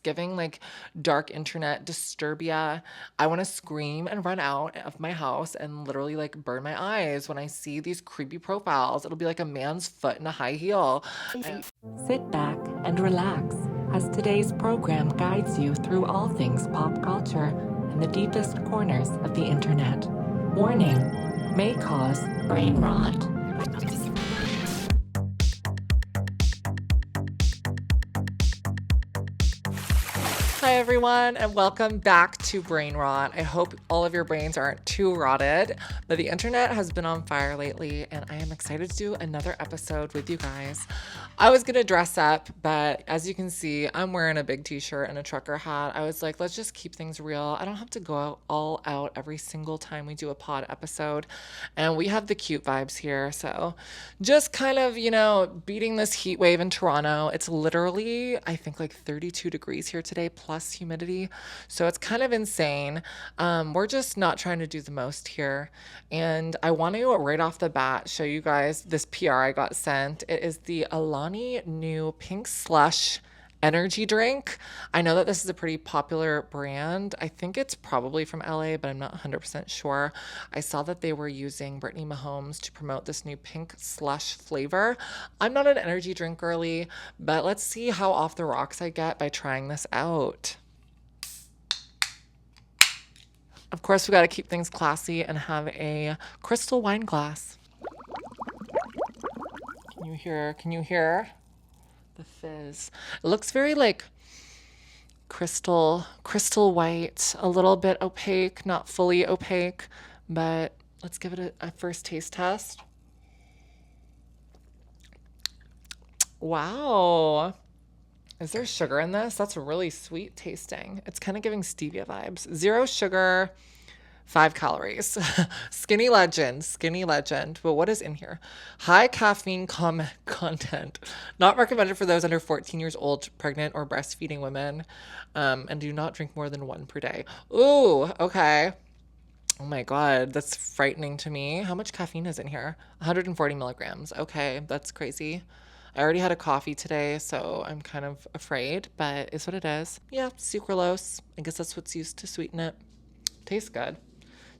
giving like dark internet disturbia. I want to scream and run out of my house and literally like burn my eyes when I see these creepy profiles. It'll be like a man's foot in a high heel. Sit back and relax as today's program guides you through all things pop culture and the deepest corners of the internet. Warning, may cause brain rot. Hi everyone, and welcome back to Brain Rot. I hope all of your brains aren't too rotted, but the internet has been on fire lately, and I am excited to do another episode with you guys. I was gonna dress up, but as you can see, I'm wearing a big t-shirt and a trucker hat. I was like, let's just keep things real. I don't have to go all out every single time we do a pod episode, and we have the cute vibes here, so just kind of, beating this heat wave in Toronto. It's literally, I think, like 32 degrees here today, plus humidity. So it's kind of insane. We're just not trying to do the most here. And I want to, right off the bat, show you guys this PR I got sent. It is the Alani Nu Pink Slush energy drink. I know that this is a pretty popular brand. I think it's probably from LA, but I'm not 100% sure. I saw that they were using Brittany Mahomes to promote this new pink slush flavor. I'm not an energy drink girly, but let's see how off the rocks I get by trying this out. Of course, we got to keep things classy and have a crystal wine glass. Can you hear the fizz? It looks very like crystal white, a little bit opaque, not fully opaque, but let's give it a first taste test. Wow. Is there sugar in this? That's really sweet tasting. It's kind of giving stevia vibes. 0 sugar, 5 calories. Skinny legend. But what is in here? High caffeine content. Not recommended for those under 14 years old, pregnant, or breastfeeding women. And do not drink more than 1 per day. Ooh, okay. Oh my God, that's frightening to me. How much caffeine is in here? 140 milligrams. Okay, that's crazy. I already had a coffee today, so I'm kind of afraid, but it's what it is. Yeah, sucralose. I guess that's what's used to sweeten it. Tastes good.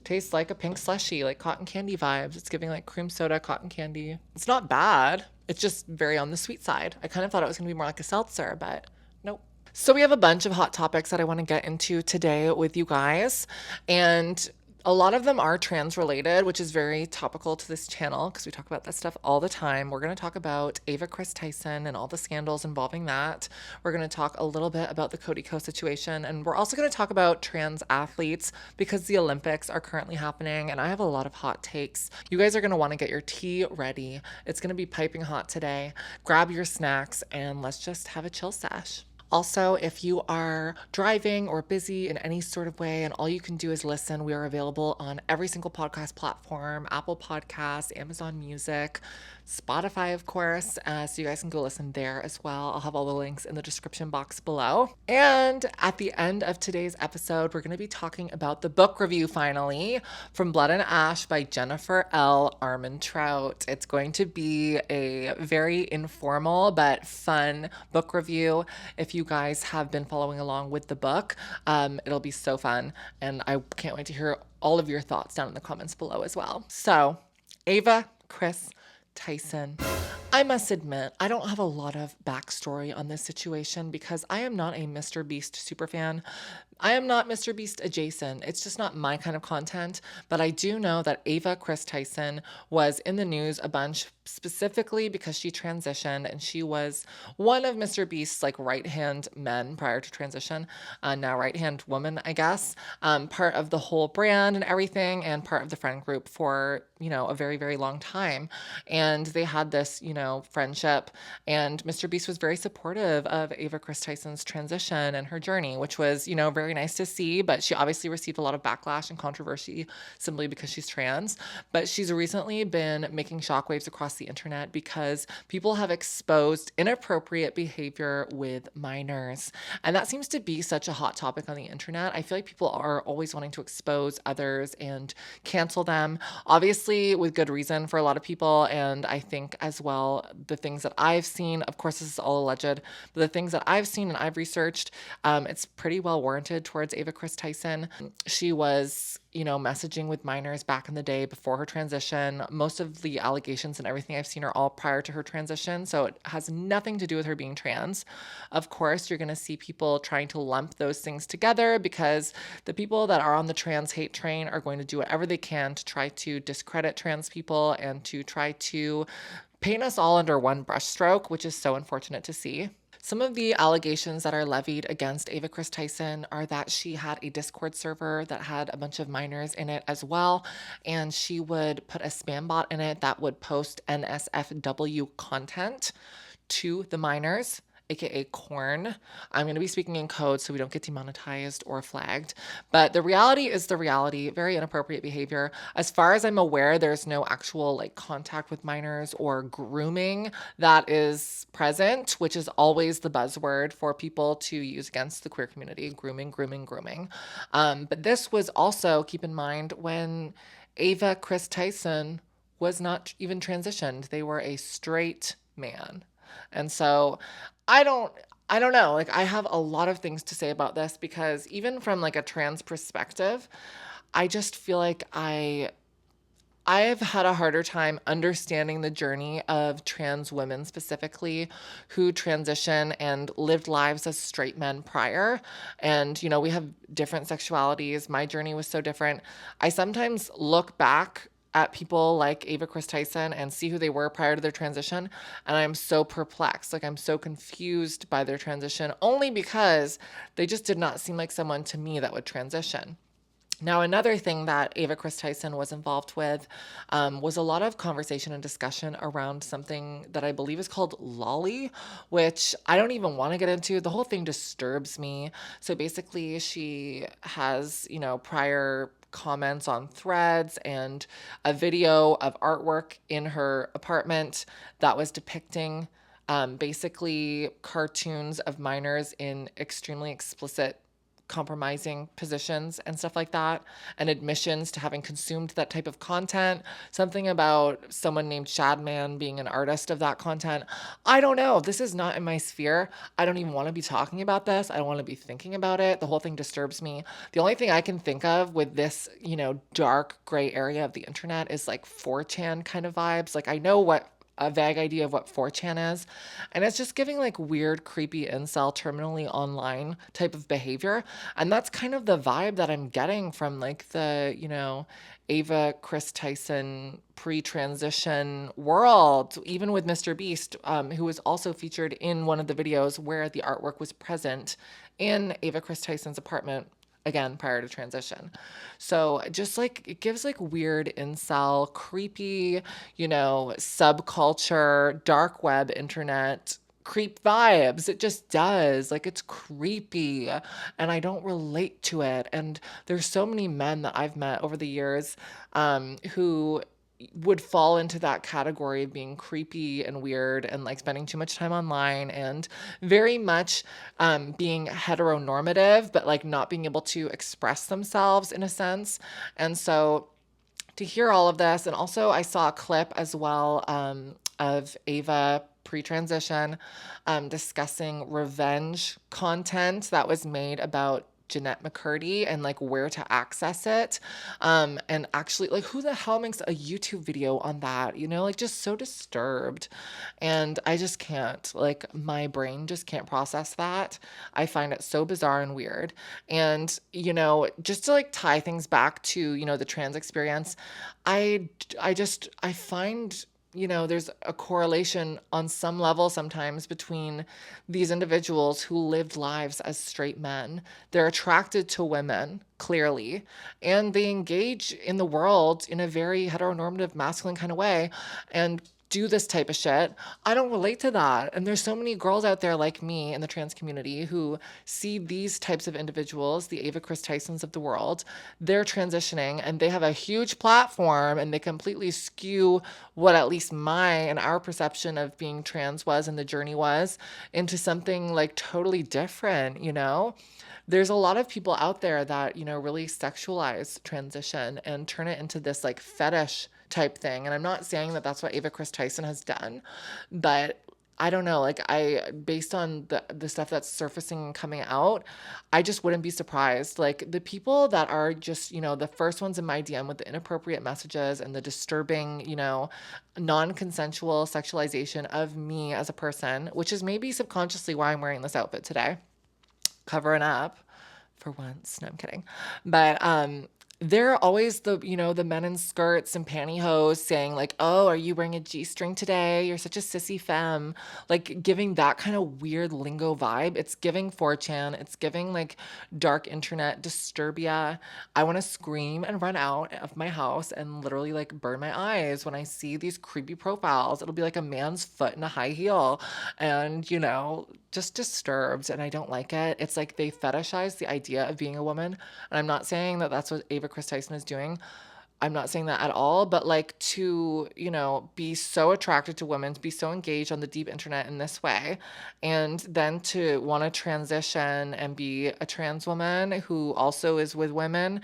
Tastes like a pink slushie, like cotton candy vibes. It's giving like cream soda, cotton candy. It's not bad. It's just very on the sweet side. I kind of thought it was going to be more like a seltzer, but nope. So we have a bunch of hot topics that I want to get into today with you guys. And a lot of them are trans related, which is very topical to this channel because we talk about that stuff all the time. We're going to talk about Ava Kris Tyson and all the scandals involving that. We're going to talk a little bit about the Cody Ko situation. And we're also going to talk about trans athletes because the Olympics are currently happening. And I have a lot of hot takes. You guys are going to want to get your tea ready. It's going to be piping hot today. Grab your snacks and let's just have a chill sesh. Also, if you are driving or busy in any sort of way and all you can do is listen, we are available on every single podcast platform, Apple Podcasts, Amazon Music, Spotify, of course, so you guys can go listen there as well. I'll have all the links in the description box below. And at the end of today's episode, we're going to be talking about the book review finally from Blood and Ash by Jennifer L. Armentrout. It's going to be a very informal but fun book review. If you guys have been following along with the book, it'll be so fun. And I can't wait to hear all of your thoughts down in the comments below as well. So, Ava Kris Tyson. I must admit, I don't have a lot of backstory on this situation because I am not a Mr. Beast superfan. I am not Mr. Beast adjacent. It's just not my kind of content, but I do know that Ava Kris Tyson was in the news a bunch specifically because she transitioned and she was one of Mr. Beast's like right-hand men prior to transition, now right-hand woman, I guess, part of the whole brand and everything and part of the friend group for, a very, very long time. And they had this, friendship and Mr. Beast was very supportive of Ava Kris Tyson's transition and her journey, which was, very nice to see, but she obviously received a lot of backlash and controversy simply because she's trans. But she's recently been making shockwaves across the internet because people have exposed inappropriate behavior with minors. And that seems to be such a hot topic on the internet. I feel like people are always wanting to expose others and cancel them, obviously with good reason for a lot of people. And I think as well well. The things that I've seen, of course, this is all alleged, but the things that I've seen and I've researched, it's pretty well warranted towards Ava Kris Tyson. She was, messaging with minors back in the day before her transition. Most of the allegations and everything I've seen are all prior to her transition, so it has nothing to do with her being trans. Of course, you're going to see people trying to lump those things together because the people that are on the trans hate train are going to do whatever they can to try to discredit trans people and to try to paint us all under one brushstroke, which is so unfortunate to see. Some of the allegations that are levied against Ava Kris Tyson are that she had a Discord server that had a bunch of minors in it as well, and she would put a spam bot in it that would post NSFW content to the minors, aka corn. I'm going to be speaking in code so we don't get demonetized or flagged. But the reality is the reality. Very inappropriate behavior. As far as I'm aware, there's no actual contact with minors or grooming that is present, which is always the buzzword for people to use against the queer community. Grooming, grooming, grooming. But this was also, keep in mind, when Ava Kris Tyson was not even transitioned. They were a straight man. And so I don't I don't know. I have a lot of things to say about this because even from a trans perspective, I just feel like I've had a harder time understanding the journey of trans women specifically who transition and lived lives as straight men prior. And, we have different sexualities. My journey was so different. I sometimes look back at people like Ava Kris Tyson and see who they were prior to their transition. And I'm so perplexed. I'm so confused by their transition only because they just did not seem like someone to me that would transition. Now, another thing that Ava Kris Tyson was involved with was a lot of conversation and discussion around something that I believe is called lolly, which I don't even want to get into. The whole thing disturbs me. So basically, she has, prior comments on threads and a video of artwork in her apartment that was depicting basically cartoons of minors in extremely explicit compromising positions and stuff like that, and admissions to having consumed that type of content. Something about someone named Shadman being an artist of that content. I don't know. This is not in my sphere. I don't even want to be talking about this. I don't want to be thinking about it. The whole thing disturbs me. The only thing I can think of with this, dark gray area of the internet is 4chan kind of vibes. I know what a vague idea of what 4chan is. And it's just giving weird, creepy incel, terminally online type of behavior. And that's kind of the vibe that I'm getting from the, Ava Kris Tyson pre-transition world, even with Mr. Beast, who was also featured in one of the videos where the artwork was present in Ava Kris Tyson's apartment again prior to transition. So just it gives weird incel, creepy, subculture, dark web internet creep vibes. It just does. It's creepy and I don't relate to it. And there's so many men that I've met over the years who would fall into that category of being creepy and weird and spending too much time online and very much being heteronormative, but not being able to express themselves in a sense. And so to hear all of this, and also I saw a clip as well of Ava pre-transition discussing revenge content that was made about Jeanette McCurdy and where to access it. And actually who the hell makes a YouTube video on that? Just so disturbed. And I just can't, my brain just can't process that. I find it so bizarre and weird. And, just to tie things back to, the trans experience, I find there's a correlation on some level sometimes between these individuals who lived lives as straight men. They're attracted to women, clearly, and they engage in the world in a very heteronormative, masculine kind of way and do this type of shit. I don't relate to that. And there's so many girls out there like me in the trans community who see these types of individuals, the Ava Kris Tysons of the world. They're transitioning and they have a huge platform and they completely skew what at least my and our perception of being trans was and the journey was into something totally different, There's a lot of people out there that, really sexualize transition and turn it into this fetish type thing. And I'm not saying that that's what Ava Kris Tyson has done, but I don't know, like based on the stuff that's surfacing and coming out, I just wouldn't be surprised. Like the people that are just, the first ones in my DM with the inappropriate messages and the disturbing, non-consensual sexualization of me as a person, which is maybe subconsciously why I'm wearing this outfit today, covering up for once. No, I'm kidding. But they're always the men in skirts and pantyhose saying like, "Oh, are you wearing a G-string today? You're such a sissy femme." Like giving that kind of weird lingo vibe. It's giving 4chan. It's giving like dark internet disturbia. I want to scream and run out of my house and literally like burn my eyes when I see these creepy profiles. It'll be like a man's foot in a high heel and, just disturbed, and I don't like it. It's like they fetishize the idea of being a woman. And I'm not saying that that's what Ava Kris Tyson is doing. I'm not saying that at all, but like to, be so attracted to women, to be so engaged on the deep internet in this way, and then to want to transition and be a trans woman who also is with women.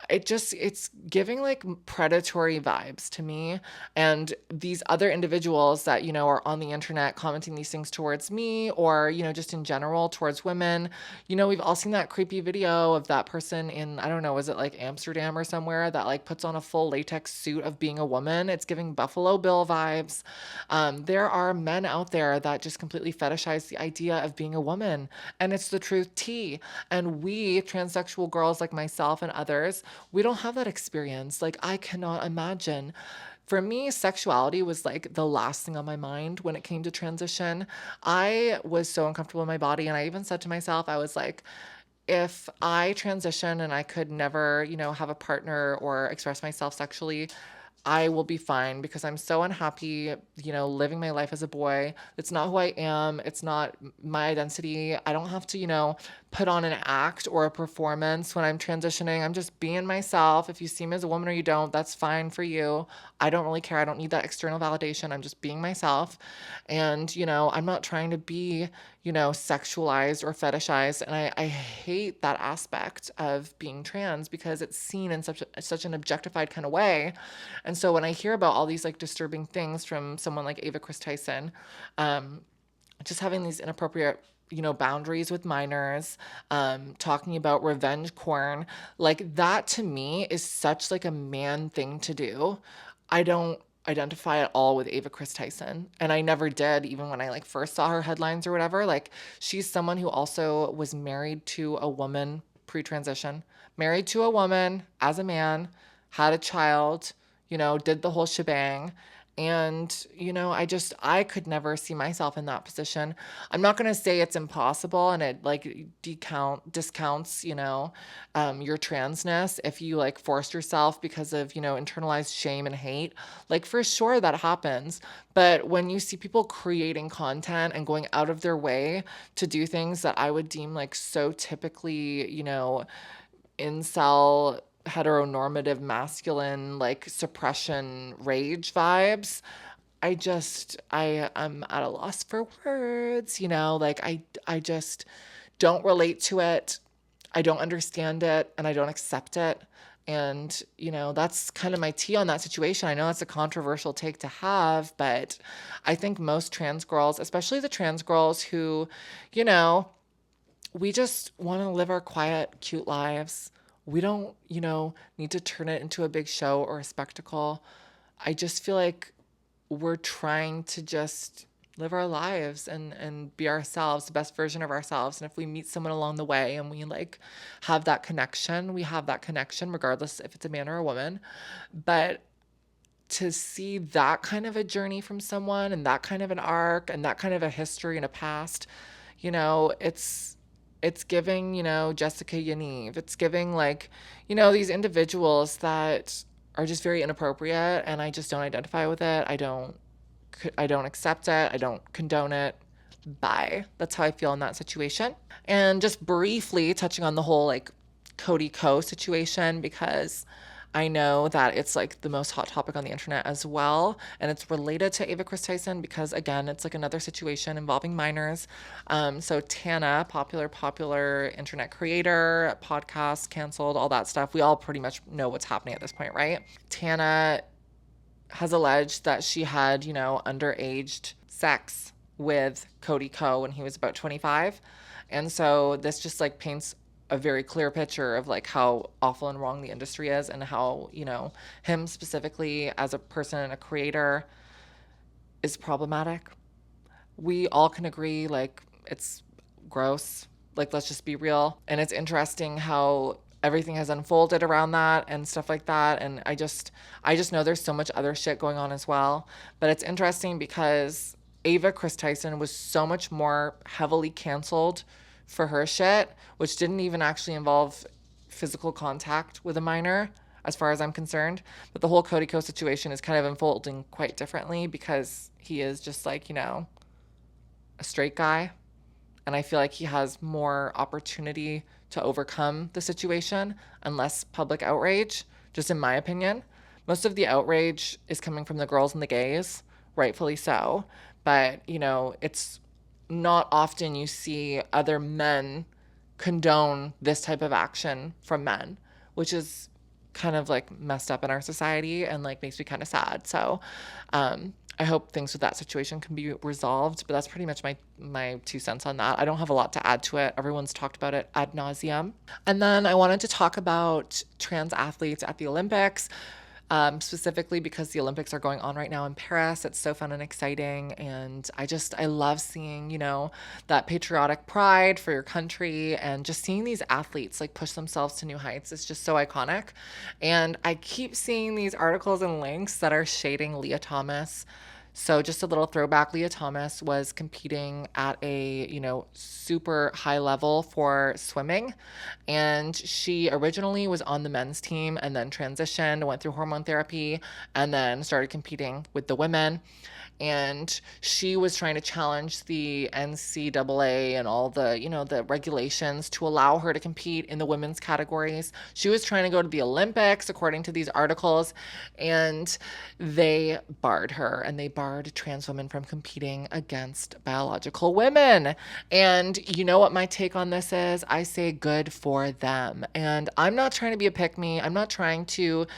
It's giving like predatory vibes to me. And these other individuals that, are on the internet commenting these things towards me or, just in general towards women, we've all seen that creepy video of that person in, I don't know, was it like Amsterdam or somewhere that like puts on a full latex suit of being a woman? It's giving Buffalo Bill vibes. There are men out there that just completely fetishize the idea of being a woman, and it's the truth tea. And we transsexual girls like myself and others, we don't have that experience. Like, I cannot imagine. For me, sexuality was like the last thing on my mind when it came to transition. I was so uncomfortable in my body. And I even said to myself, I was like, if I transition and I could never, have a partner or express myself sexually, I will be fine because I'm so unhappy, living my life as a boy. It's not who I am. It's not my identity. I don't have to, put on an act or a performance when I'm transitioning. I'm just being myself. If you see me as a woman or you don't, that's fine for you. I don't really care. I don't need that external validation. I'm just being myself. And, I'm not trying to be, sexualized or fetishized. And I hate that aspect of being trans because it's seen in such an objectified kind of way. And so when I hear about all these like disturbing things from someone like Ava Kris Tyson, just having these inappropriate boundaries with minors, talking about revenge porn, like that to me is such like a man thing to do. I don't identify at all with Ava Kris Tyson, and I never did, even when I like first saw her headlines or whatever. Like she's someone who also was married to a woman pre-transition, married to a woman as a man, had a child, did the whole shebang. And, I could never see myself in that position. I'm not going to say it's impossible and it like discounts, your transness if you like forced yourself because of, internalized shame and hate. Like for sure that happens. But when you see people creating content and going out of their way to do things that I would deem like so typically, incel heteronormative masculine like suppression rage vibes, I'm at a loss for words. Like I just don't relate to it. I don't understand it and I don't accept it. And, that's kind of my tea on that situation. I know that's a controversial take to have, but I think most trans girls, especially the trans girls who, we just want to live our quiet, cute lives. We don't, need to turn it into a big show or a spectacle. I just feel like we're trying to just live our lives and be ourselves, the best version of ourselves. And if we meet someone along the way and we like have that connection, we have that connection regardless if it's a man or a woman. But to see that kind of a journey from someone and that kind of an arc and that kind of a history and a past, it's giving, Jessica Yaniv. It's giving like, these individuals that are just very inappropriate and I just don't identify with it. I don't accept it. I don't condone it. Bye. That's how I feel in that situation. And just briefly touching on the whole like Cody Ko situation, because I know that it's like the most hot topic on the internet as well. And it's related to Ava Kris Tyson because, again, it's like another situation involving minors. So Tana, popular internet creator, podcast canceled, all that stuff. We all pretty much know what's happening at this point, right? Tana has alleged that she had, underaged sex with Cody Ko when he was about 25. And so this just like paints a very clear picture of like how awful and wrong the industry is, and how, him specifically as a person and a creator is problematic. We all can agree like it's gross. Like, let's just be real. And it's interesting how everything has unfolded around that and stuff like that. And I just know there's so much other shit going on as well. But it's interesting because Ava Kris Tyson was so much more heavily canceled for her shit, which didn't even actually involve physical contact with a minor, as far as I'm concerned. But the whole Cody Ko situation is kind of unfolding quite differently because he is just like, a straight guy. And I feel like he has more opportunity to overcome the situation and less public outrage, just in my opinion. Most of the outrage is coming from the girls and the gays, rightfully so. But, it's not often you see other men condone this type of action from men, which is kind of like messed up in our society and like makes me kind of sad. So I hope things with that situation can be resolved. But that's pretty much my 2 cents on that. I don't have a lot to add to it. Everyone's talked about it ad nauseum. And then I wanted to talk about trans athletes at the Olympics. Specifically because the Olympics are going on right now in Paris. It's so fun and exciting. And I love seeing, that patriotic pride for your country, and just seeing these athletes like push themselves to new heights is just so iconic. And I keep seeing these articles and links that are shading Leah Thomas. So just a little throwback, Leah Thomas was competing at a, super high level for swimming. And she originally was on the men's team and then transitioned, went through hormone therapy, and then started competing with the women. And she was trying to challenge the NCAA and all the, the regulations to allow her to compete in the women's categories. She was trying to go to the Olympics, according to these articles, and they barred her, and they barred trans women from competing against biological women. And you know what my take on this is? I say good for them. And I'm not trying to be a pick me. I'm not trying to,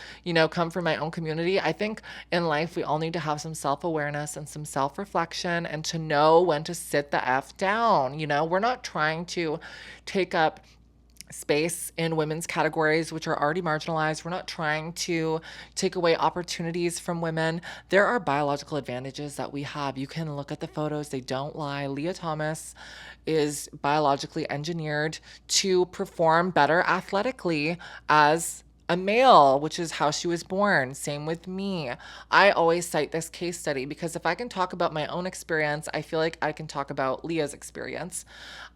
come from my own community. I think in life we all need to have some self-awareness and some self-reflection, and to know when to sit the F down. We're not trying to take up space in women's categories, which are already marginalized. We're not trying to take away opportunities from women. There are biological advantages that we have. You can look at the photos, they don't lie. Leah Thomas is biologically engineered to perform better athletically as a male, which is how she was born. Same with me. I always cite this case study because if I can talk about my own experience, I feel like I can talk about Leah's experience.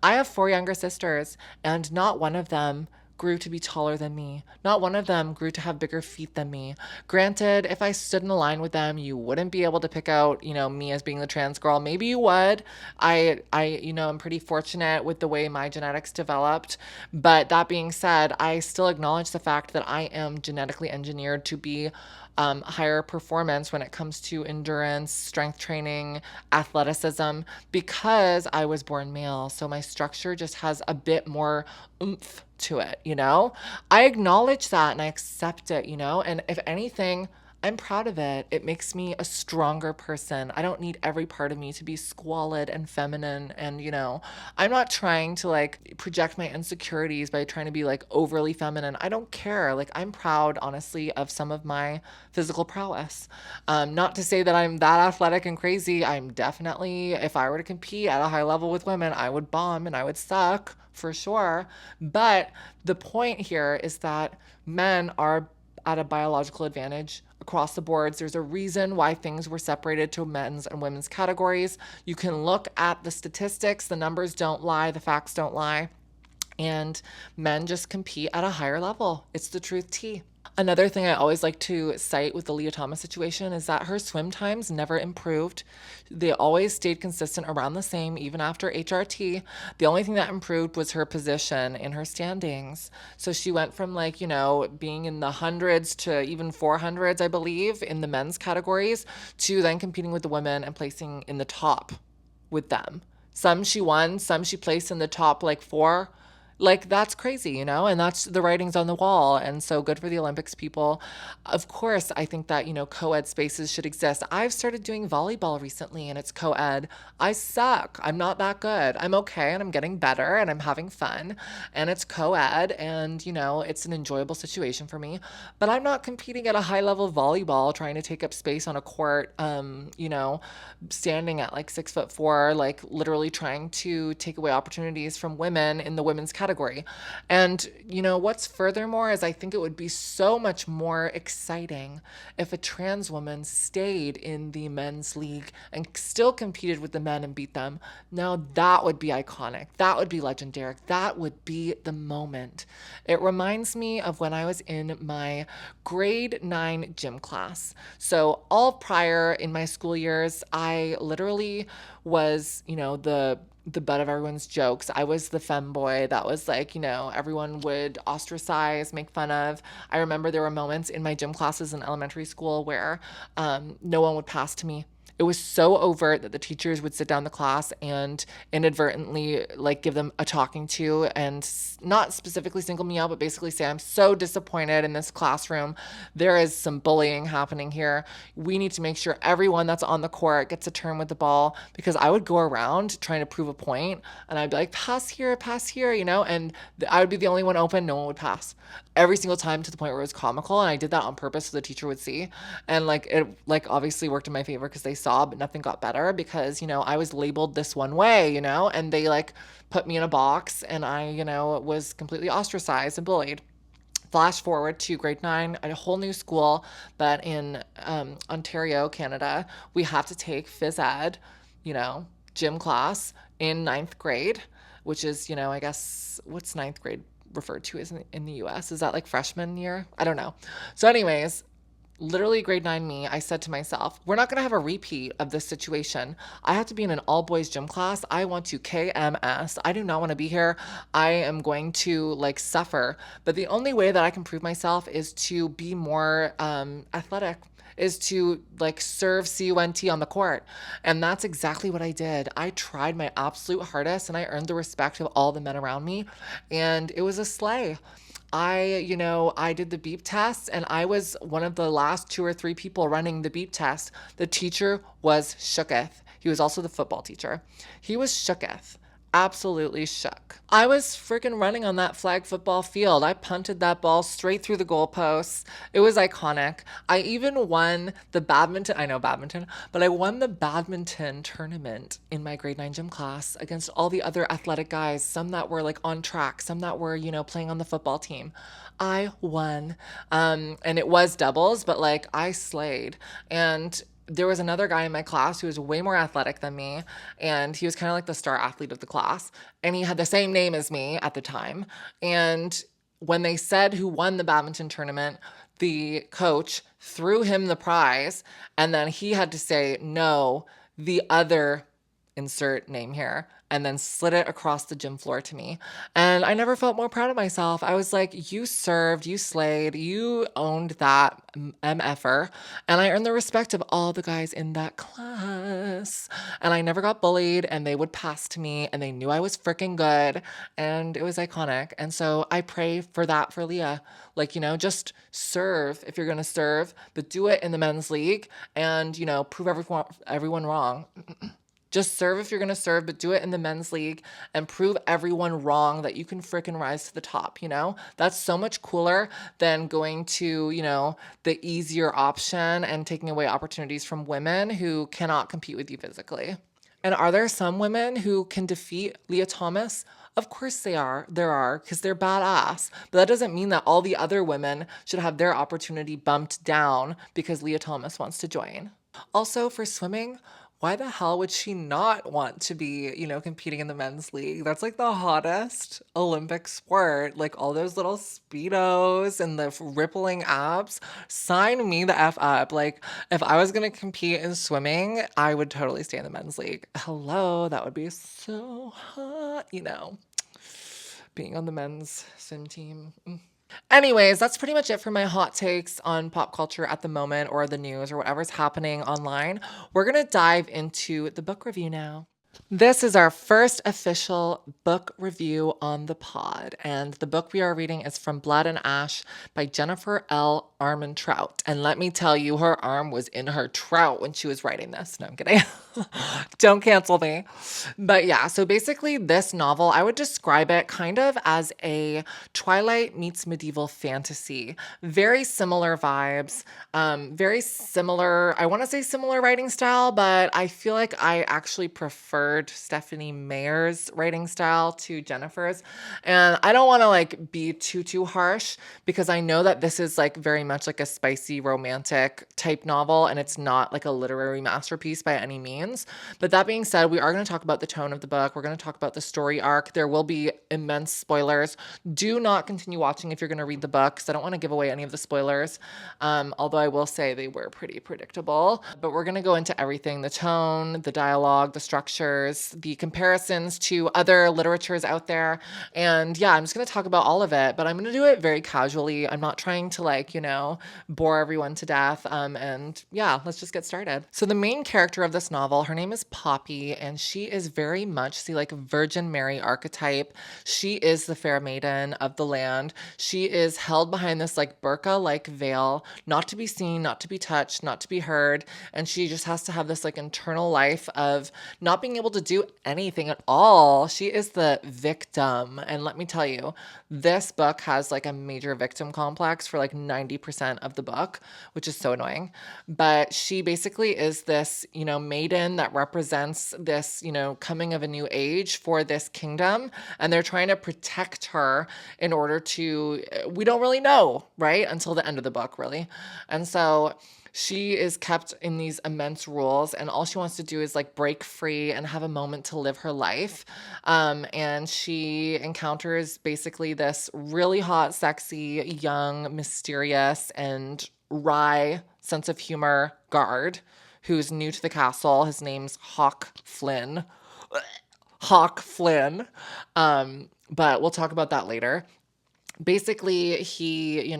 I have 4 younger sisters, and not one of them grew to be taller than me. Not one of them grew to have bigger feet than me. Granted, if I stood in a line with them, you wouldn't be able to pick out, me as being the trans girl. Maybe you would. I'm pretty fortunate with the way my genetics developed. But that being said, I still acknowledge the fact that I am genetically engineered to be higher performance when it comes to endurance, strength training, athleticism, because I was born male. So my structure just has a bit more oomph to it, I acknowledge that and I accept it, and if anything, I'm proud of it. It makes me a stronger person. I don't need every part of me to be squalid and feminine. And, I'm not trying to like project my insecurities by trying to be like overly feminine. I don't care. Like, I'm proud, honestly, of some of my physical prowess. Not to say that I'm that athletic and crazy. I'm definitely, if I were to compete at a high level with women, I would bomb and I would suck for sure. But the point here is that men are at a biological advantage across the boards. There's a reason why things were separated to men's and women's categories. You can look at the statistics. The numbers don't lie. The facts don't lie. And men just compete at a higher level. It's the truth tea. Another thing I always like to cite with the Leah Thomas situation is that her swim times never improved. They always stayed consistent around the same, even after HRT. The only thing that improved was her position in her standings. So she went from being in the hundreds to even 400s, I believe, in the men's categories, to then competing with the women and placing in the top with them. Some she won, some she placed in the top 4. Like, that's crazy, and that's the writings on the wall. And so good for the Olympics people. Of course, I think that, co ed spaces should exist. I've started doing volleyball recently and it's co ed. I suck. I'm not that good. I'm okay and I'm getting better and I'm having fun and it's co ed and, it's an enjoyable situation for me. But I'm not competing at a high level volleyball trying to take up space on a court, standing at like 6'4", like literally trying to take away opportunities from women in the women's category. And what's furthermore is I think it would be so much more exciting if a trans woman stayed in the men's league and still competed with the men and beat them. Now that would be iconic. That would be legendary. That would be the moment. It reminds me of when I was in my grade 9 gym class. So all prior in my school years, I literally was, the butt of everyone's jokes. I was the femboy that was like, everyone would ostracize, make fun of. I remember there were moments in my gym classes in elementary school where no one would pass to me. It was so overt that the teachers would sit down the class and inadvertently like give them a talking to and not specifically single me out, but basically say, I'm so disappointed in this classroom. There is some bullying happening here. We need to make sure everyone that's on the court gets a turn with the ball, because I would go around trying to prove a point and I'd be like, pass here, and I would be the only one open. No one would pass every single time, to the point where it was comical. And I did that on purpose so the teacher would see. And like, it like obviously worked in my favor because they saw, but nothing got better because, I was labeled this one way, and they like put me in a box and I, was completely ostracized and bullied. Flash forward to grade 9 at a whole new school, but in Ontario, Canada, we have to take phys ed, gym class in ninth grade, which is, I guess, what's ninth grade referred to as in the US? Is that like freshman year? I don't know. So, anyways, literally grade 9 me, I said to myself, we're not going to have a repeat of this situation. I have to be in an all boys gym class. I want to KMS. I do not want to be here. I am going to like suffer. But the only way that I can prove myself is to be more athletic, is to like serve CUNT on the court. And that's exactly what I did. I tried my absolute hardest and I earned the respect of all the men around me. And it was a slay. I did the beep test and I was one of the last 2 or 3 people running the beep test. The teacher was shooketh. He was also the football teacher. He was shooketh. Absolutely shook. I was freaking running on that flag football field. I punted that ball straight through the goalposts. It was iconic. I even won the badminton. I know badminton, but I won the badminton tournament in my grade 9 gym class against all the other athletic guys, some that were like on track, some that were, playing on the football team. I won. And it was doubles, but like I slayed. And there was another guy in my class who was way more athletic than me, and he was kind of like the star athlete of the class, and he had the same name as me at the time. And when they said who won the badminton tournament, the coach threw him the prize, and then he had to say, no, the other insert name here, and then slid it across the gym floor to me. And I never felt more proud of myself. I was like, you served, you slayed, you owned that MFer. And I earned the respect of all the guys in that class. And I never got bullied, and they would pass to me, and they knew I was freaking good. And it was iconic. And so I pray for that for Leah. Like, just serve if you're going to serve, but do it in the men's league and, prove everyone wrong. Just serve if you're going to serve, but do it in the men's league and prove everyone wrong that you can freaking rise to the top, That's so much cooler than going to, the easier option and taking away opportunities from women who cannot compete with you physically. And are there some women who can defeat Leah Thomas? Of course they are. There are, because they're badass. But that doesn't mean that all the other women should have their opportunity bumped down because Leah Thomas wants to join. Also, for swimming, why the hell would she not want to be, competing in the men's league? That's like the hottest Olympic sport. Like all those little Speedos and the rippling abs. Sign me the F up. Like if I was going to compete in swimming, I would totally stay in the men's league. Hello, that would be so hot, being on the men's swim team. Anyways, that's pretty much it for my hot takes on pop culture at the moment, or the news, or whatever's happening online. We're going to dive into the book review now. This is our first official book review on the pod, and the book we are reading is From Blood and Ash by Jennifer L. Armentrout. And let me tell you, her arm was in her trout when she was writing this. No, I'm kidding. Don't cancel me. But yeah, so basically, this novel, I would describe it kind of as a Twilight meets medieval fantasy. Very similar vibes, very similar, I want to say similar writing style, but I feel like I actually preferred Stephanie Meyer's writing style to Jennifer's. And I don't want to like be too harsh because I know that this is like very much like a spicy romantic type novel and it's not like a literary masterpiece by any means. But that being said, we are going to talk about the tone of the book. We're going to talk about the story arc. There will be immense spoilers. Do not continue watching if you're going to read the book because I don't want to give away any of the spoilers. Although I will say they were pretty predictable. But we're going to go into everything: the tone, the dialogue, the structures, the comparisons to other literatures out there. And yeah, I'm just going to talk about all of it, but I'm going to do it very casually. I'm not trying to like, bore everyone to death. And yeah, let's just get started. So the main character of this novel, her name is Poppy, and she is very much the like Virgin Mary archetype. She is the fair maiden of the land. She is held behind this like burqa-like veil, not to be seen, not to be touched, not to be heard, and she just has to have this like internal life of not being able to do anything at all. She is the victim, and let me tell you, this book has like a major victim complex for like 90% of the book, which is so annoying. But she basically is this, maiden that represents this, coming of a new age for this kingdom. And they're trying to protect her in order to, we don't really know, right? Until the end of the book, really. And so she is kept in these immense rules, and all she wants to do is like break free and have a moment to live her life. And she encounters basically this really hot, sexy, young, mysterious, and wry sense of humor guard who's new to the castle. His name's Hawk Flynn. Hawk Flynn. But we'll talk about that later. Basically, he,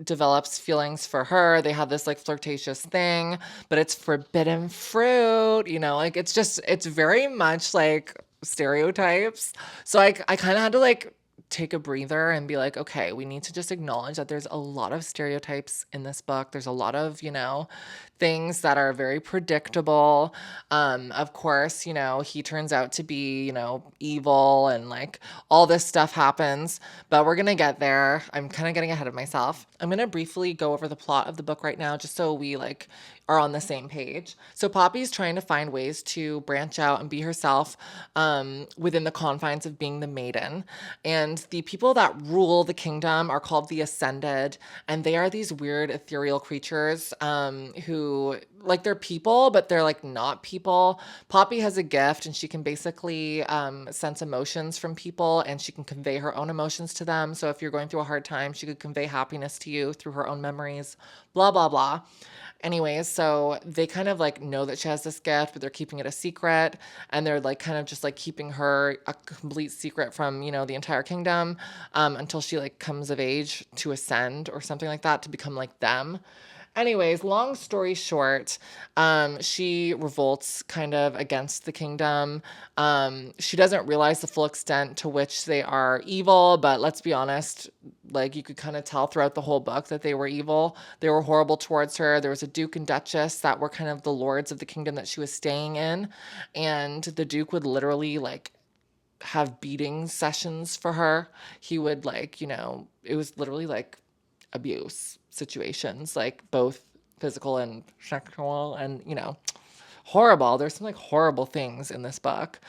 develops feelings for her. They have this like flirtatious thing, but it's forbidden fruit, like it's very much like stereotypes. So I kind of had to like take a breather and be like, okay, we need to just acknowledge that there's a lot of stereotypes in this book. There's a lot of, things that are very predictable. Of course, he turns out to be, evil and like all this stuff happens, but we're going to get there. I'm kind of getting ahead of myself. I'm going to briefly go over the plot of the book right now, just so we like are on the same page. So Poppy's trying to find ways to branch out and be herself within the confines of being the maiden. And the people that rule the kingdom are called the Ascended, and they are these weird ethereal creatures who like they're people, but they're like not people. Poppy has a gift and she can basically sense emotions from people and she can convey her own emotions to them. So if you're going through a hard time, she could convey happiness to you through her own memories, blah, blah, blah. Anyways, so they kind of like know that she has this gift, but they're keeping it a secret. And they're like kind of just like keeping her a complete secret from, the entire kingdom until she like comes of age to ascend or something like that to become like them. Anyways, long story short, she revolts kind of against the kingdom. She doesn't realize the full extent to which they are evil, but let's be honest, like you could kind of tell throughout the whole book that they were evil. They were horrible towards her. There was a duke and duchess that were kind of the lords of the kingdom that she was staying in, and the duke would literally like have beating sessions for her. He would like, it was literally like abuse situations, like both physical and sexual, and horrible. There's some like horrible things in this book,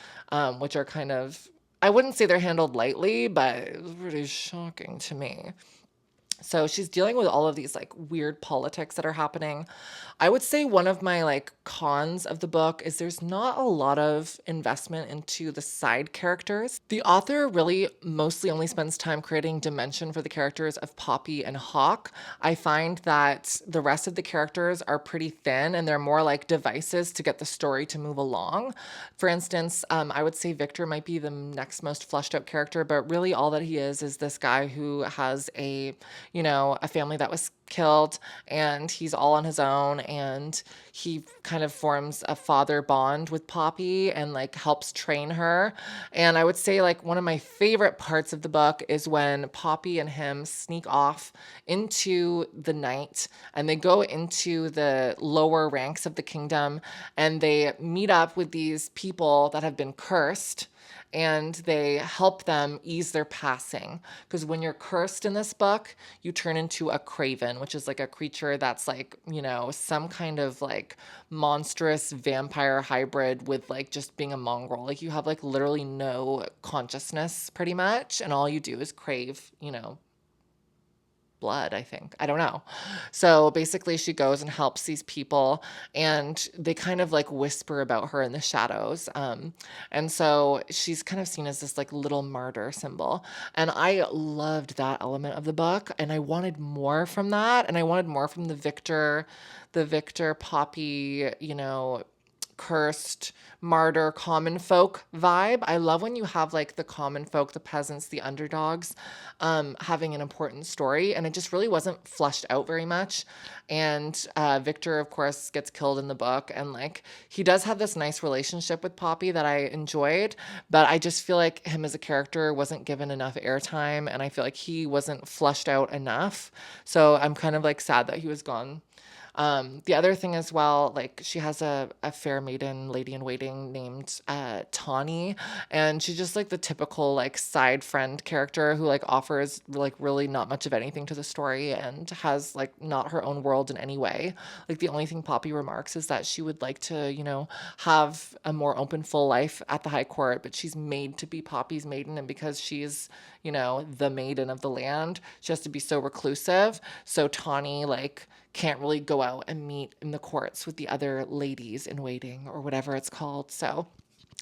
which are kind of, I wouldn't say they're handled lightly, but it was pretty shocking to me. So she's dealing with all of these like weird politics that are happening. I would say one of my like cons of the book is there's not a lot of investment into the side characters. The author really mostly only spends time creating dimension for the characters of Poppy and Hawk. I find that the rest of the characters are pretty thin and they're more like devices to get the story to move along. For instance, I would say Victor might be the next most fleshed out character, but really all that he is this guy who has a a family that was killed, and he's all on his own, and he kind of forms a father bond with Poppy and like helps train her. And I would say like one of my favorite parts of the book is when Poppy and him sneak off into the night and they go into the lower ranks of the kingdom, and they meet up with these people that have been cursed, and they help them ease their passing. Because when you're cursed in this book, you turn into a craven, which is like a creature that's like, some kind of like monstrous vampire hybrid with like just being a mongrel. Like you have like literally no consciousness pretty much, and all you do is crave, blood, I think. I don't know. So basically, she goes and helps these people, and they kind of like whisper about her in the shadows. And so she's kind of seen as this like little martyr symbol. And I loved that element of the book, and I wanted more from that. And I wanted more from the Victor Poppy, cursed martyr common folk vibe. I love when you have like the common folk, the peasants, the underdogs, having an important story, and it just really wasn't fleshed out very much. And Victor, of course, gets killed in the book, and like he does have this nice relationship with Poppy that I enjoyed, but I just feel like him as a character wasn't given enough airtime, and I feel like he wasn't fleshed out enough. So I'm kind of like sad that he was gone. The other thing as well, like she has a fair maiden lady in waiting named Tawny, and she's just like the typical like side friend character who like offers like really not much of anything to the story and has like not her own world in any way. Like the only thing Poppy remarks is that she would like to, have a more open full life at the high court, but she's made to be Poppy's maiden, and because she's, the maiden of the land, she has to be so reclusive. So Tawny like can't really go out and meet in the courts with the other ladies in waiting or whatever it's called. So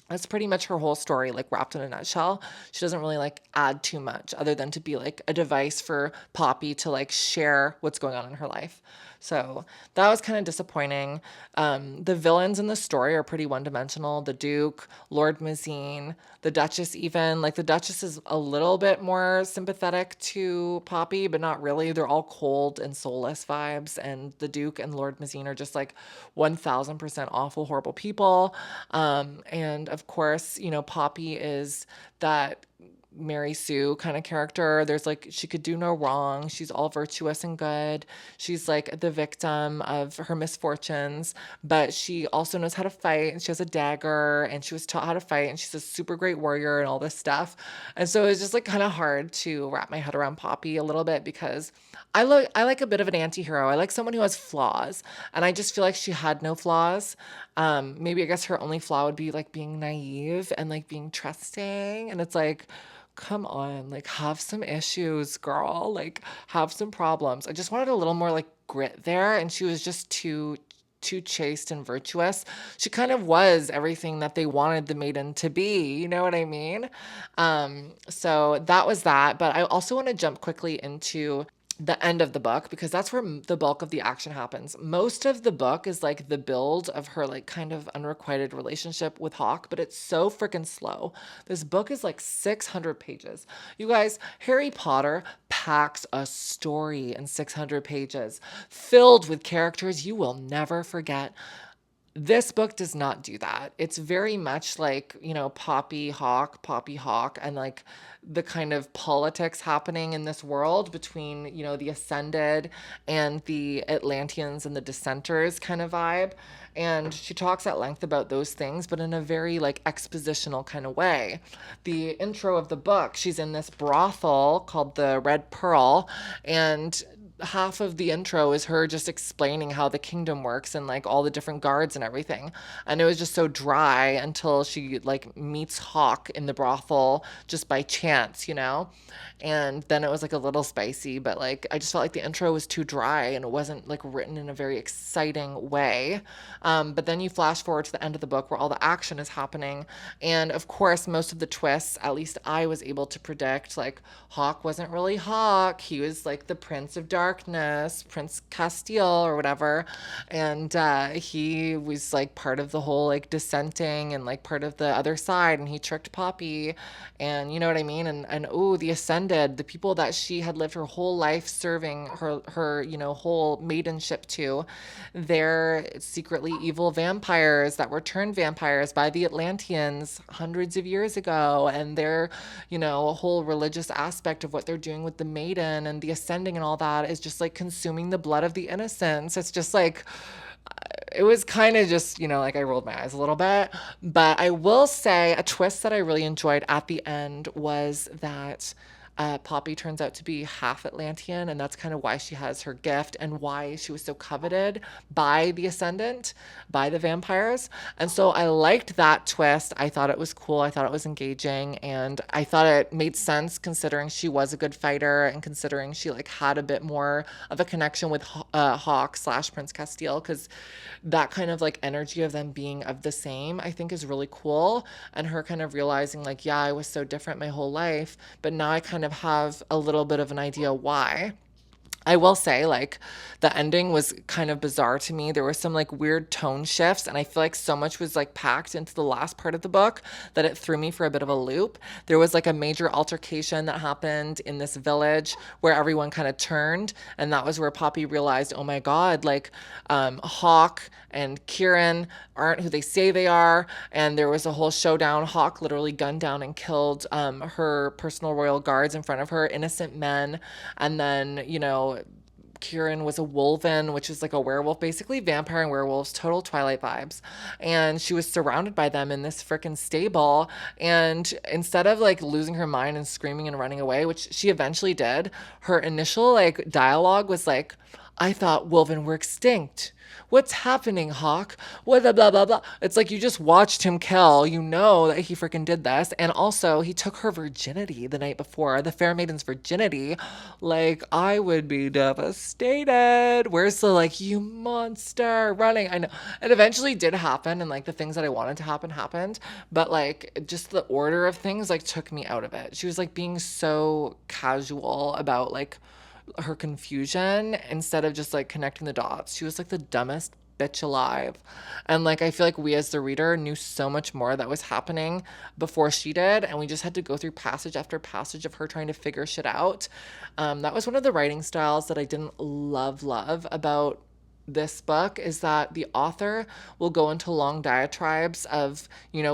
that's pretty much her whole story, like wrapped in a nutshell. She doesn't really like add too much other than to be like a device for Poppy to like share what's going on in her life. So that was kind of disappointing. The villains in the story are pretty one dimensional. The Duke, Lord Mazine, the Duchess, even. Like the Duchess is a little bit more sympathetic to Poppy, but not really. They're all cold and soulless vibes. And the Duke and Lord Mazine are just like 1000% awful, horrible people. And of course, Poppy is that Mary Sue kind of character. There's like, she could do no wrong. She's all virtuous and good. She's like the victim of her misfortunes, but she also knows how to fight, and she has a dagger, and she was taught how to fight, and she's a super great warrior and all this stuff. And so it's just like kind of hard to wrap my head around Poppy a little bit, because I like a bit of an anti-hero. I like someone who has flaws, and I just feel like she had no flaws. Maybe I guess her only flaw would be like being naive and like being trusting, and it's like, come on, like have some issues, girl. Like have some problems. I just wanted a little more like grit there, and she was just too chaste and virtuous. She kind of was everything that they wanted the maiden to be, you know what I mean? So that was that, but I also want to jump quickly into the end of the book, because that's where the bulk of the action happens. Most of the book is like the build of her like kind of unrequited relationship with Hawke, but it's so freaking slow. This book is like 600 pages. You guys, Harry Potter packs a story in 600 pages filled with characters you will never forget. This book does not do that. It's very much like, Poppy Hawke, and like the kind of politics happening in this world between, the Ascended and the Atlanteans and the Dissenters kind of vibe. And she talks at length about those things, but in a very like expositional kind of way. The intro of the book, she's in this brothel called the Red Pearl, and half of the intro is her just explaining how the kingdom works and like all the different guards and everything. And it was just so dry until she like meets Hawke in the brothel just by chance, And then it was like a little spicy, but like I just felt like the intro was too dry and it wasn't like written in a very exciting way. But then you flash forward to the end of the book where all the action is happening. And of course, most of the twists, at least I was able to predict, like Hawke wasn't really Hawke. He was like the Prince of Darkness. darkness, Prince Castile or whatever. And he was like part of the whole like dissenting and like part of the other side. And he tricked Poppy. And you know what I mean? And oh, the Ascended, the people that she had lived her whole life serving her, whole maidenship to, they're secretly evil vampires that were turned vampires by the Atlanteans hundreds of years ago. And they're, a whole religious aspect of what they're doing with the maiden and the ascending and all that is just like consuming the blood of the innocents. It's just like, it was kind of just, like I rolled my eyes a little bit. But I will say a twist that I really enjoyed at the end was that Poppy turns out to be half Atlantean, and that's kind of why she has her gift and why she was so coveted by the Ascendant, by the vampires. And so I liked that twist. I thought it was cool. I thought it was engaging, and I thought it made sense considering she was a good fighter and considering she like had a bit more of a connection with Hawk slash Prince Castile, because that kind of like energy of them being of the same, I think is really cool. And her kind of realizing like, yeah, I was so different my whole life, but now I kind of have a little bit of an idea why. I will say, like, the ending was kind of bizarre to me. There were some, like, weird tone shifts, and I feel like so much was, like, packed into the last part of the book that it threw me for a bit of a loop. There was, like, a major altercation that happened in this village where everyone kind of turned, and that was where Poppy realized, oh my God, like, Hawk and Kieran aren't who they say they are, and there was a whole showdown. Hawk literally gunned down and killed her personal royal guards in front of her, innocent men, and then, Kieran was a wolven, which is like a werewolf, basically vampire and werewolves, total Twilight vibes. And she was surrounded by them in this freaking stable. And instead of like losing her mind and screaming and running away, which she eventually did, her initial like dialogue was like, I thought wolven were extinct. What's happening, Hawk? What the blah blah blah. It's like you just watched him kill. You know that he freaking did this. And also he took her virginity the night before, the Fair Maiden's virginity. Like, I would be devastated. Where's the like, you monster running? I know. It eventually did happen, and like the things that I wanted to happen happened. But like just the order of things like took me out of it. She was like being so casual about like her confusion instead of just like connecting the dots. She was like the dumbest bitch alive. And like I feel like we as the reader knew so much more that was happening before she did, and we just had to go through passage after passage of her trying to figure shit out. That was one of the writing styles that I didn't love about this book, is that the author will go into long diatribes of,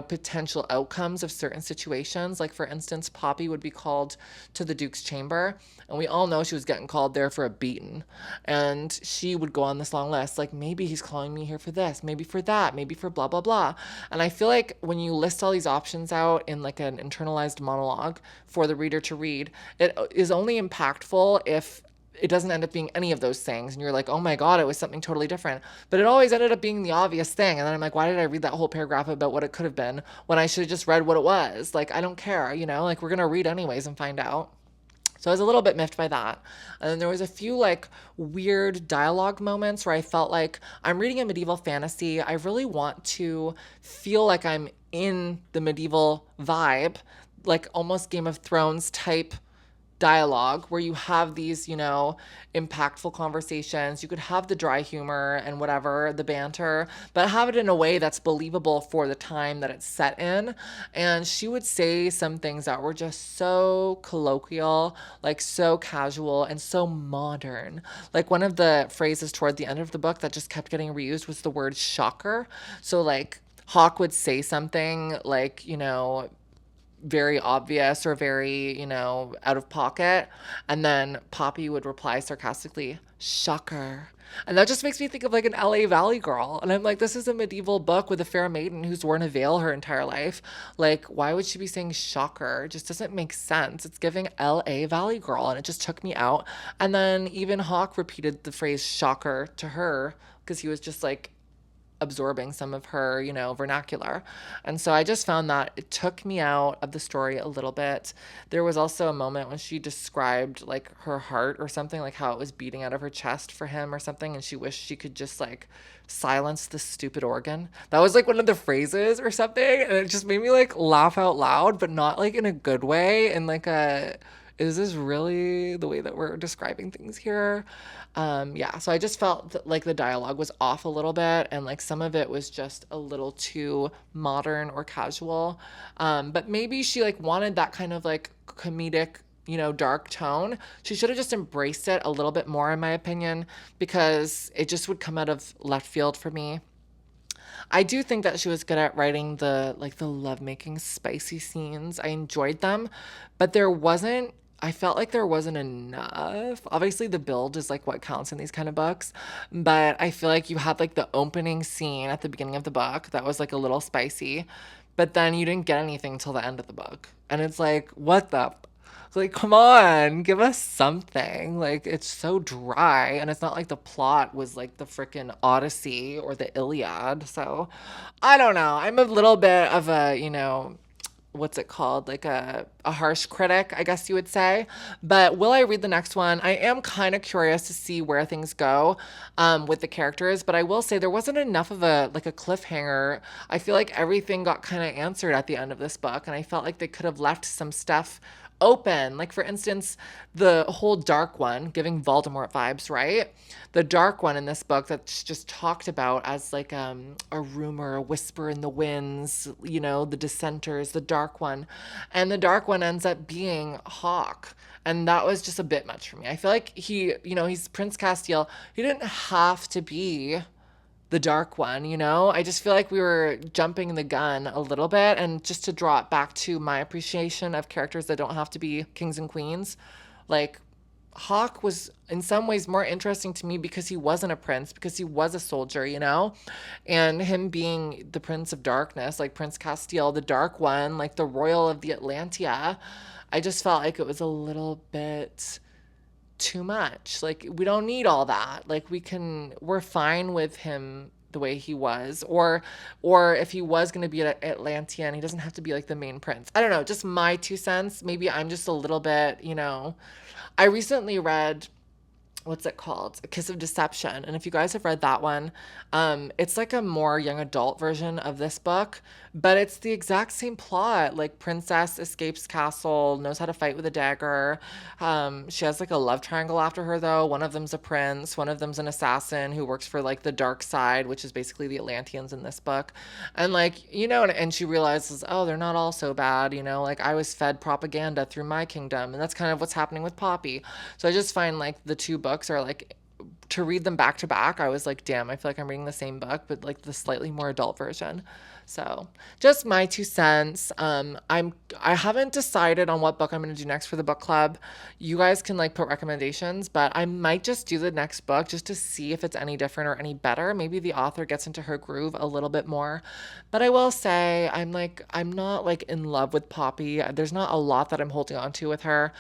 potential outcomes of certain situations. Like, for instance, Poppy would be called to the Duke's chamber, and we all know she was getting called there for a beating. And she would go on this long list, like, maybe he's calling me here for this, maybe for that, maybe for blah, blah, blah. And I feel like when you list all these options out in like an internalized monologue for the reader to read, it is only impactful if it doesn't end up being any of those things and you're like, oh my God, it was something totally different. But it always ended up being the obvious thing. And then I'm like, why did I read that whole paragraph about what it could have been when I should have just read what it was? Like, I don't care, like we're going to read anyways and find out. So I was a little bit miffed by that. And then there was a few like weird dialogue moments where I felt like I'm reading a medieval fantasy. I really want to feel like I'm in the medieval vibe, like almost Game of Thrones type dialogue where you have these, impactful conversations. You could have the dry humor and whatever, the banter, but have it in a way that's believable for the time that it's set in. And she would say some things that were just so colloquial, like so casual and so modern. Like one of the phrases toward the end of the book that just kept getting reused was the word shocker. So like Hawk would say something like, very obvious or very, out of pocket. And then Poppy would reply sarcastically, shocker. And that just makes me think of like an LA Valley girl. And I'm like, this is a medieval book with a fair maiden who's worn a veil her entire life. Like, why would she be saying shocker? It just doesn't make sense. It's giving LA Valley girl. And it just took me out. And then even Hawk repeated the phrase shocker to her because he was just like, absorbing some of her, vernacular. And so I just found that it took me out of the story a little bit. There was also a moment when she described like her heart or something, like how it was beating out of her chest for him or something, and she wished she could just like silence this stupid organ. That was like one of the phrases or something, and it just made me like laugh out loud, but not like in a good way, in like a is this really the way that we're describing things here? Yeah, so I just felt like the dialogue was off a little bit, and like some of it was just a little too modern or casual. But maybe she like wanted that kind of like comedic, dark tone. She should have just embraced it a little bit more, in my opinion, because it just would come out of left field for me. I do think that she was good at writing the lovemaking spicy scenes. I enjoyed them, but I felt like there wasn't enough. Obviously the build is like what counts in these kind of books, but I feel like you had like the opening scene at the beginning of the book that was like a little spicy, but then you didn't get anything till the end of the book. And it's like, what the like, come on, give us something. Like, it's so dry, and it's not like the plot was like the freaking Odyssey or the Iliad. So, I don't know. I'm a little bit of a, what's it called? Like a harsh critic, I guess you would say. But will I read the next one? I am kind of curious to see where things go with the characters. But I will say there wasn't enough of a cliffhanger. I feel like everything got kind of answered at the end of this book, and I felt like they could have left some stuff open. Like, for instance, the whole dark one, giving Voldemort vibes, right? The dark one in this book that's just talked about as like a rumor, a whisper in the winds, the dissenters, the dark one. And the dark one ends up being Hawk. And that was just a bit much for me. I feel like he's Prince Castiel. He didn't have to be the dark one. I just feel like we were jumping the gun a little bit. And just to draw it back to my appreciation of characters that don't have to be kings and queens, like Hawk was in some ways more interesting to me because he wasn't a prince, because he was a soldier. And him being the Prince of Darkness, like Prince Castiel, the Dark One, like the Royal of the Atlantia, I just felt like it was a little bit too much. Like, we don't need all that. Like, we're fine with him the way he was, or if he was going to be an Atlantean, he doesn't have to be like the main prince. I don't know, just my 2 cents. Maybe I'm just a little bit. I recently read, what's it called? A Kiss of Deception. And if you guys have read that one, it's like a more young adult version of this book, but it's the exact same plot. Like, princess escapes castle, knows how to fight with a dagger. She has like a love triangle after her though. One of them's a prince, one of them's an assassin who works for like the dark side, which is basically the Atlanteans in this book. And like, and she realizes, oh, they're not all so bad, like I was fed propaganda through my kingdom. And that's kind of what's happening with Poppy. So I just find like the two books are like, to read them back to back, I was like, damn, I feel like I'm reading the same book, but like the slightly more adult version. So just my 2 cents. I haven't decided on what book I'm going to do next for the book club. You guys can like put recommendations, but I might just do the next book just to see if it's any different or any better. Maybe the author gets into her groove a little bit more. But I will say I'm not like in love with Poppy. There's not a lot that I'm holding on to with her.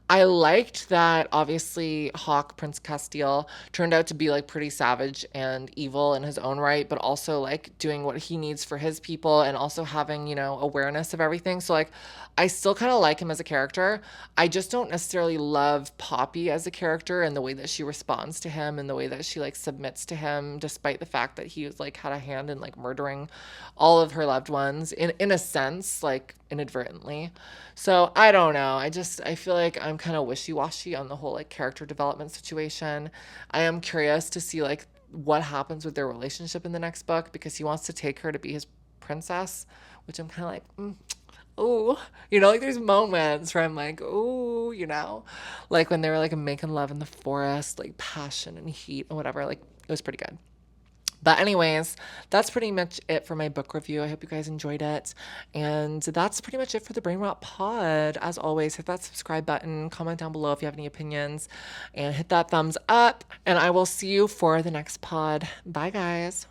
I liked that obviously Hawk, Prince Castile, turned out to be like pretty savage and evil in his own right, but also like doing what he needs for his people and also having, awareness of everything. So like I still kind of like him as a character. I just don't necessarily love Poppy as a character and the way that she responds to him and the way that she like submits to him, despite the fact that he was like had a hand in like murdering all of her loved ones in a sense, like inadvertently. So I don't know. I feel like I'm kind of wishy-washy on the whole like character development situation. I am curious to see like what happens with their relationship in the next book because he wants to take her to be his princess, which I'm kind of like, oh, like there's moments where I'm like, oh, like when they were like making love in the forest, like passion and heat and whatever. Like it was pretty good. But anyways, that's pretty much it for my book review. I hope you guys enjoyed it. And that's pretty much it for the Brain Rot Pod. As always, hit that subscribe button, comment down below if you have any opinions, and hit that thumbs up. And I will see you for the next pod. Bye, guys.